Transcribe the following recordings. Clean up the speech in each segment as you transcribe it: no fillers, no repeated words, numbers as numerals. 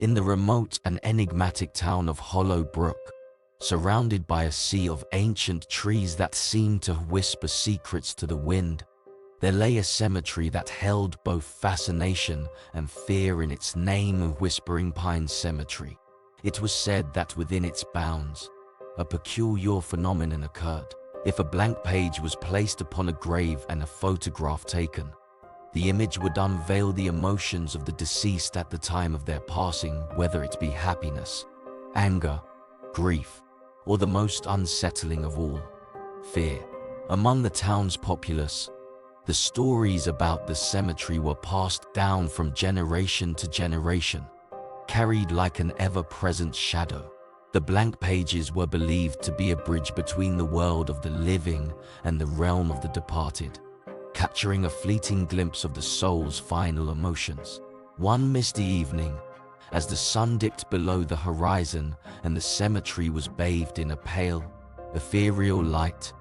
In the remote and enigmatic town of Hollowbrook, surrounded by a sea of ancient trees that seemed to whisper secrets to the wind, there lay a cemetery that held both fascination and fear in its name of Whispering Pines Cemetery. It was said that within its bounds, a peculiar phenomenon occurred. If a blank page was placed upon a grave and a photograph taken, the image would unveil the emotions of the deceased at the time of their passing, whether it be happiness, anger, grief, or the most unsettling of all, fear. Among the town's populace, the stories about the cemetery were passed down from generation to generation, carried like an ever-present shadow. The blank pages were believed to be a bridge between the world of the living and the realm of the departed, capturing a fleeting glimpse of the soul's final emotions. One misty evening, as the sun dipped below the horizon and the cemetery was bathed in a pale, ethereal light,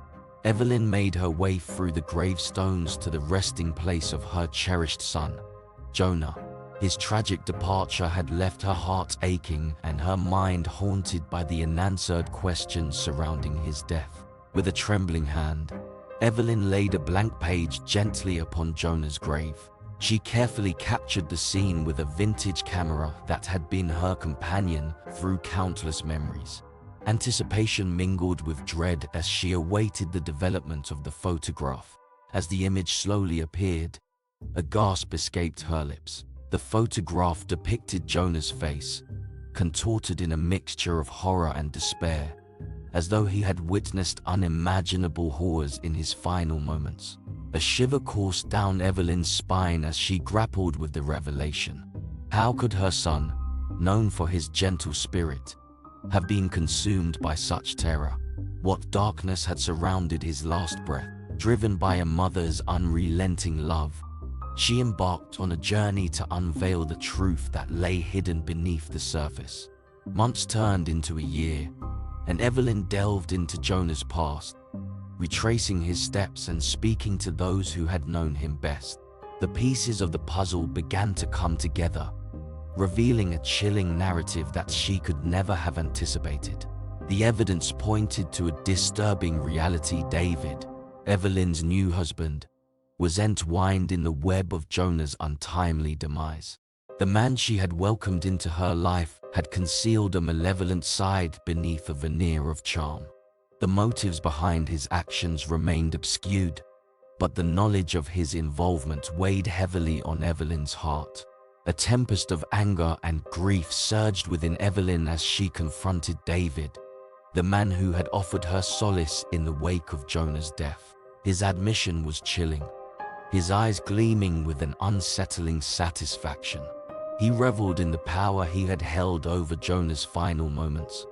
Evelyn made her way through the gravestones to the resting place of her cherished son, Jonah. His tragic departure had left her heart aching and her mind haunted by the unanswered questions surrounding his death. With a trembling hand, Evelyn laid a blank page gently upon Jonah's grave. She carefully captured the scene with a vintage camera that had been her companion through countless memories. Anticipation mingled with dread as she awaited the development of the photograph. As the image slowly appeared, a gasp escaped her lips. The photograph depicted Jonah's face, contorted in a mixture of horror and despair, as though he had witnessed unimaginable horrors in his final moments. A shiver coursed down Evelyn's spine as she grappled with the revelation. How could her son, known for his gentle spirit, have been consumed by such terror? What darkness had surrounded his last breath? Driven by a mother's unrelenting love, she embarked on a journey to unveil the truth that lay hidden beneath the surface. Months turned into a year, and Evelyn delved into Jonah's past, retracing his steps and speaking to those who had known him best. The pieces of the puzzle began to come together, revealing a chilling narrative that she could never have anticipated. The evidence pointed to a disturbing reality. David, Evelyn's new husband, was entwined in the web of Jonah's untimely demise. The man she had welcomed into her life had concealed a malevolent side beneath a veneer of charm. The motives behind his actions remained obscured, but the knowledge of his involvement weighed heavily on Evelyn's heart. A tempest of anger and grief surged within Evelyn as she confronted David, the man who had offered her solace in the wake of Jonah's death. His admission was chilling, his eyes gleaming with an unsettling satisfaction. He reveled in the power he had held over Jonah's final moments,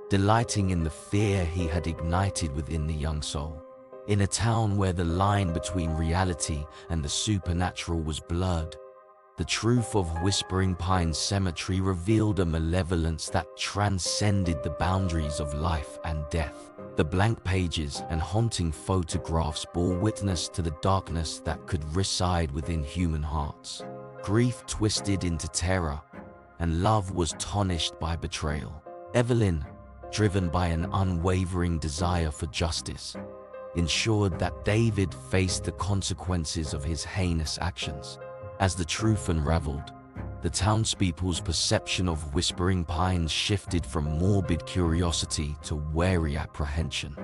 delighting in the fear he had ignited within the young soul. In a town where the line between reality and the supernatural was blurred, the truth of Whispering Pines Cemetery revealed a malevolence that transcended the boundaries of life and death. The blank pages and haunting photographs bore witness to the darkness that could reside within human hearts. Grief twisted into terror, and love was tarnished by betrayal. Evelyn, driven by an unwavering desire for justice, ensured that David faced the consequences of his heinous actions. As the truth unraveled, the townspeople's perception of Whispering Pines shifted from morbid curiosity to wary apprehension.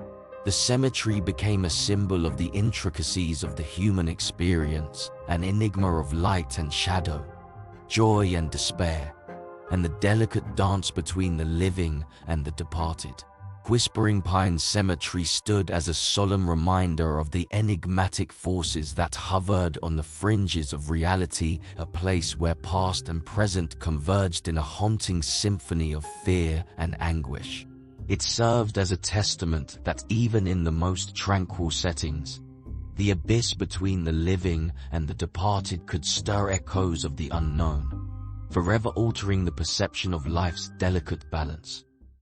The cemetery became a symbol of the intricacies of the human experience, an enigma of light and shadow, joy and despair, and the delicate dance between the living and the departed. Whispering Pines Cemetery stood as a solemn reminder of the enigmatic forces that hovered on the fringes of reality, a place where past and present converged in a haunting symphony of fear and anguish. It served as a testament that even in the most tranquil settings, the abyss between the living and the departed could stir echoes of the unknown, forever altering the perception of life's delicate balance.